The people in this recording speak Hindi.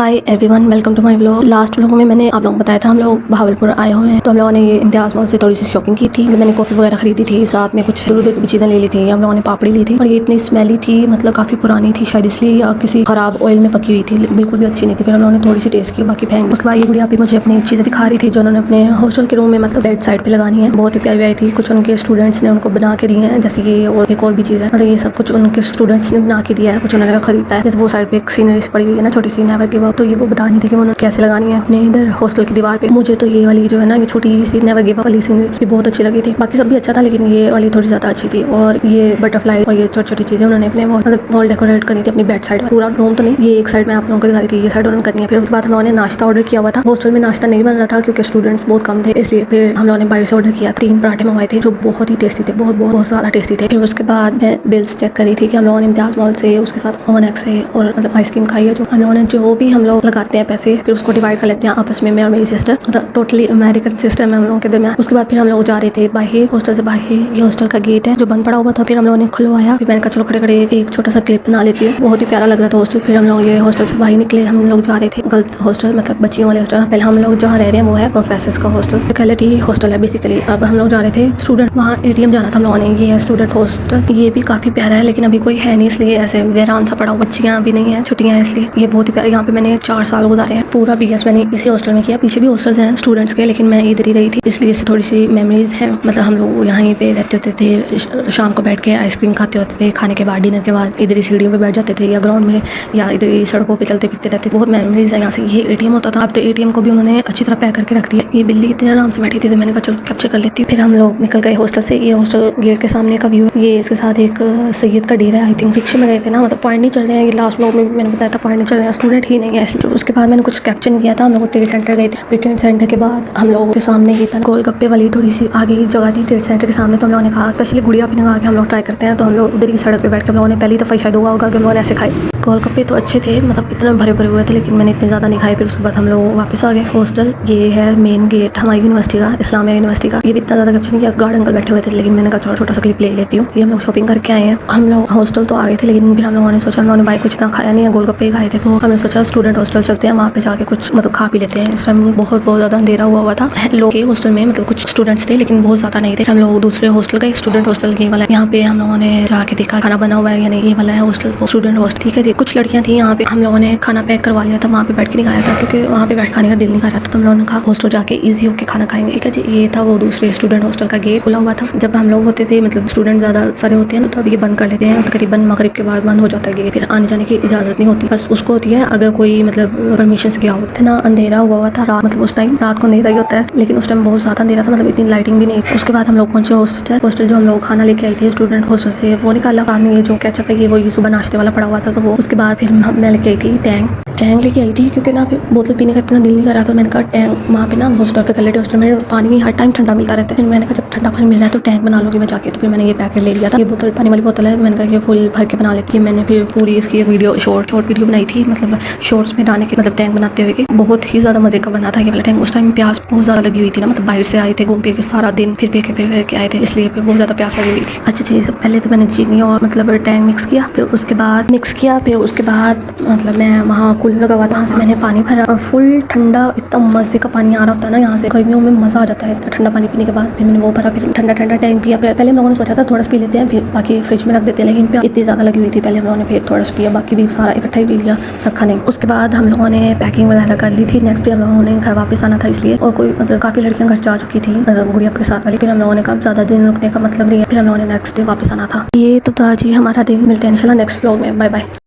Hi everyone, welcome to my vlog. Last vlog में मैंने आप लोगों को बताया था हम लोग भावलपुर आए हुए हैं, तो हम लोगों ने ये इम्तियाज़ मॉल से थोड़ी सी शॉपिंग की थी। मैंने कॉफ़ी वगैरह खरीदी थी, साथ में कुछ दूर की चीज़ें ले ली थी। हम लोगों ने पापड़ी ली थी और ये इतनी स्मेली थी, मतलब काफ़ी पुरानी थी शायद इसलिए, या किसी खराब ऑयल में पकी हुई थी, बिल्कुल भी अच्छी नहीं थी। फिर हम लोगों ने थोड़ी सी टेस्ट की, बाकी फेंक। उसके बाद ये गुड़िया भी मुझे अपनी चीज़ें दिखा रही थी जो उन्होंने अपने हॉस्टल के रूम में मतलब बेड साइड पे लगानी है। बहुत ही प्यारी प्यारी थी, कुछ उनके स्टूडेंट्स ने उनको बना के दी है, जैसे कि और एक और भी चीज़ है, मतलब ये सब कुछ उनके स्टूडेंट्स ने बना के दिया है, कुछ उन्होंने खरीदा है। जैसे वो साइड पे एक सीनरी पड़ी हुई है ना छोटी सी, नेवर गिव अप, तो ये वो बता नहीं थे कि उन्होंने कैसे लगानी है अपने इधर हॉस्टल की दीवार पे। मुझे तो ये वाली जो है ना, ये छोटी सी नेवर गिव अप वाली सीनरी बहुत अच्छी लगी थी। बाकी सब भी अच्छा था, लेकिन ये वाली थोड़ी ज़्यादा अच्छी थी। और ये बटरफ्लाई और ये छोटी छोटी चीज़ें उन्होंने अपने मतलब वॉल डेकोरेट करी थी अपनी बेड साइड। पूरा रूम तो नहीं, ये एक साइड में आप लोगों को दिखाई थी, ये साइड उन्होंने करनी है। फिर उसके बाद हम लोगों ने नाश्ता ऑर्डर किया हुआ था। हॉस्टल में नाश्ता नहीं बन रहा था क्योंकि स्टूडेंट्स बहुत कम थे, इसलिए फिर हम लोगों ने बाहर से ऑर्डर किया। 3 पराठे मंगवाए थे जो बहुत ही टेस्टी थे, बहुत ज़्यादा टेस्टी थे। फिर उसके बाद मैं बिल्स चेक करी थी कि हम लोगों ने इम्तियाज़ मॉल से, उसके साथ ओनेक्स से और मतलब आइसक्रीम खाई है। जो हम लोगों ने जो भी हम लोग लगाते हैं पैसे, फिर उसको डिवाइड कर लेते हैं आपस में, मैं और मेरी सिस्टर, मतलब टोटली अमेरिकन सिस्टम है हम लोगों के दरमियान। उसके बाद फिर हम लोग जा रहे थे बाहर, हॉस्टल से बाहर। ये हॉस्टल का गेट है जो बंद पड़ा हुआ था, फिर हम लोगों ने खुलवाया। फिर मैंने कहा चलो खड़े खड़े एक छोटा सा क्लिप बना लेती हूँ, बहुत ही प्यारा लग रहा था हॉस्टल। फिर हम लोग ये हॉस्टल से बाहर निकले, हम लोग जा रहे थे गर्ल्स हॉस्टल, मतलब बच्चियों वाले हॉस्टल। पहले हम लोग जहाँ रह रहे हैं वो है प्रोफेसर्स का हॉस्टल, फैकल्टी हॉस्टल है बेसिकली। अब हम लोग जा रहे थे स्टूडेंट, वहाँ एटीएम जाना था हम लोगों ने। ये है स्टूडेंट हॉस्टल, ये भी काफी प्यारा है, लेकिन अभी कोई है नहीं, इसलिए ऐसे वीरान सा पड़ा हुआ। बच्चियाँ भी नहीं है, छुट्टियाँ हैं, इसलिए ये बहुत ही प्यारा। यहाँ पे मैंने 4 साल गुजारे हैं, पूरा BS मैंने इसी हॉस्टल में किया। पीछे भी हॉस्टल्स हैं स्टूडेंट्स के, लेकिन मैं इधर ही रही थी, इसलिए इससे थोड़ी सी मेमोरीज हैं। मतलब हम लोग यहाँ पे रहते होते थे, शाम को बैठ के आइसक्रीम खाते होते थे, खाने के बाद, डिनर के बाद इधर ही सीढ़ियों पे बैठ जाते थे, या ग्राउंड में, या इधर ही सड़कों पे चलते फिरते रहते। बहुत मेमोरीज है यहाँ से। ये ATM होता था, अब तो ATM को भी उन्होंने अच्छी तरह पैक करके रख दिया। ये बिल्ली इतने आराम से बैठी थी, तो मैंने कहा चलो कैप्चर कर लेती हूँ। फिर हम लोग निकल गए हॉस्टल से। ये हॉस्टल गेट के सामने का व्यू है, ये इसके साथ एक सैयद का डेरा है। आई थिंक रिक्शे में गए थे ना, मतलब पॉइंट नहीं चल रहे हैं, ये लास्ट व्लॉग में मैंने बताया था पॉइंट नहीं चल रहे हैं, स्टूडेंट ही नहीं है इसलिए। उसके बाद मैंने कुछ कैप्चर नहीं किया था। हम लोग ट्रेड सेंटर गए थे, ट्रेड सेंटर के बाद हम लोगों के सामने ही था गोलगप्पे वाली थोड़ी सी आगे ही जगह थी ट्रेड सेंटर के सामने। तो हम लोगों ने कहा, स्पेशली गुड़िया भी ने कहा कि हम लोग ट्राई करते हैं, तो हम लोग उधर की सड़क पे बैठ के हम लोगों ने पहली दफ़ा शायद हुआ होगा कि हम लोगों ने ऐसे खाए। गोलगप्पे तो अच्छे थे, मतलब इतने भरे भरे हुए थे, लेकिन मैंने इतने ज़्यादा नहीं खाए। फिर उसके बाद हम लोग वापस आ गए हॉस्टल। ये है मेन गेट हमारी यूनिवर्सिटी का, इस्लामिया यूनिवर्सिटी का। ये भी इतना ज़्यादा कैप्चर नहीं किया, गार्ड अंकल बैठे हुए थे, लेकिन मैंने कहा थोड़ा छोटा सा क्लिप ले लेती हूँ। ये हम लोग शॉपिंग करके आए हैं। हम लोग हॉस्टल तो आ गए थे, लेकिन फिर हम लोगों ने सोचा, हम लोगों ने बाइक कुछ इतना खाया नहीं है, गोलगप्पे ही खाए थे, तो हमने सोचा स्टूडेंट हॉस्टल चलते हैं, वहाँ पे जाके कुछ मतलब खा पी लेते हैं। इस टाइम बहुत ज़्यादा अंधेरा हुआ था। लोग के हॉस्टल में मतलब कुछ स्टूडेंट्स थे, लेकिन बहुत ज़्यादा नहीं थे। हम लोग दूसरे हॉस्टल गए, स्टूडेंट हॉस्टल ये वाला। यहाँ पे हम लोगों ने जाके देखा खाना बना हुआ है या नहीं, ये वाला है हॉस्टल, स्टूडेंट हॉस्टल। ठीक है जी, कुछ लड़कियाँ थी यहाँ पे। हम लोगों ने खाना पैक करवा लिया था, वहाँ पे बैठ के नहीं खाया था क्योंकि वहाँ पे बैठ खाने का दिल नहीं कर रहा था, तो हम लोगों ने कहा हॉस्टल जाके ईजी होकर खाना खाएंगे। ठीक है जी, ये था वो दूसरे स्टूडेंट हॉस्टल का गेट खुला हुआ था। जब हम लोग होते थे, मतलब स्टूडेंट ज़्यादा सारे होते हैं, तो अब ये बंद कर लेते हैं, तकरीबन मगरिब के बाद बंद हो जाता है गेट। फिर आने जाने की इजाज़त नहीं होती, बस उसको होती है अगर कोई मतलब परमिशन से गया हो। इतना अंधेरा हुआ था रात, मतलब उस टाइम रात को अंधेरा ही होता है, लेकिन उस टाइम बहुत ज़्यादा अंधेरा था, मतलब इतनी लाइटिंग भी नहीं थी। उसके बाद हम लोग पहुंचे हॉस्टल जो हम लोग खाना लेके आई थी स्टूडेंट हॉस्टल से, वो निकाला। बाद में ये जो केचप है, ये वो ये सुबह नाश्ते वाला पड़ा हुआ था, तो वो। उसके बाद फिर मैं लेके आई थी टैंक लेके आई थी, क्योंकि ना फिर बोतल पीने का इतना दिल नहीं कर रहा था। मैंने कहा टैंक, वहाँ पे ना हॉस्टल फैकल्टी हॉस्टल में पानी हर टाइम ठंडा मिलता रहता है। फिर मैंने कहा जब ठंडा पानी मिल रहा है तो टैंक बना लूँगी मैं जाके, तो फिर मैंने ये पैकेट ले लिया था। ये बोतल पानी वाली बोतल है, मैंने कहा ये फुल भर के बना लेती है। मैंने फिर पूरी इसकी वीडियो शॉर्ट वीडियो बनाई थी, मतलब शॉर्ट्स में डालने के, मतलब टैंक बनाते हुए। बहुत ही ज़्यादा मजे का बना था ये वाला टैंक। उस टाइम प्यास बहुत ज़्यादा लगी हुई थी ना, मतलब बाहर से आए थे घूम फिर के सारा दिन, फिर के आए थे, इसलिए फिर बहुत ज़्यादा प्यास लगी हुई थी। अच्छा चीज़, पहले तो मैंने चीनी और मतलब टैंक मिक्स किया, फिर उसके बाद मतलब मैं वहाँ कूलर लगा हुआ था, मैंने पानी भरा, फुल ठंडा, इतना मजे का पानी आ रहा होता है ना यहाँ से, गर्मियों में मजा आ जाता है इतना ठंडा पानी पीने के बाद। फिर मैंने वो भरा, फिर ठंडा टैंक पिया। पहले हम लोगों ने सोचा था थोड़ा सा पी लेते हैं, फिर बाकी फ्रिज में रख देते हैं, लेकिन प्यास इतनी ज़्यादा लगी हुई थी, पहले हम लोगों ने फिर थोड़ा सा पिया, बाकी भी सारा इकट्ठा ही पी लिया, रखा नहीं। उसके बाद हम लोगों ने पैकिंग वगैरह कर ली थी। नेक्स्ट डे हम लोगों ने घर वापस आना था, इसलिए, और कोई मतलब काफ़ी लड़कियाँ घर जा चुकी थी, मतलब गुड़िया के साथ वाली। फिर हम लोगों ने कहा ज़्यादा दिन रुकने का मतलब नहीं है, फिर हम लोगों ने नेक्स्ट डे वापस आना था। ये तो था जी हमारा दिन। मिलते हैं इंशाल्लाह नेक्स्ट व्लॉग में। Bye bye.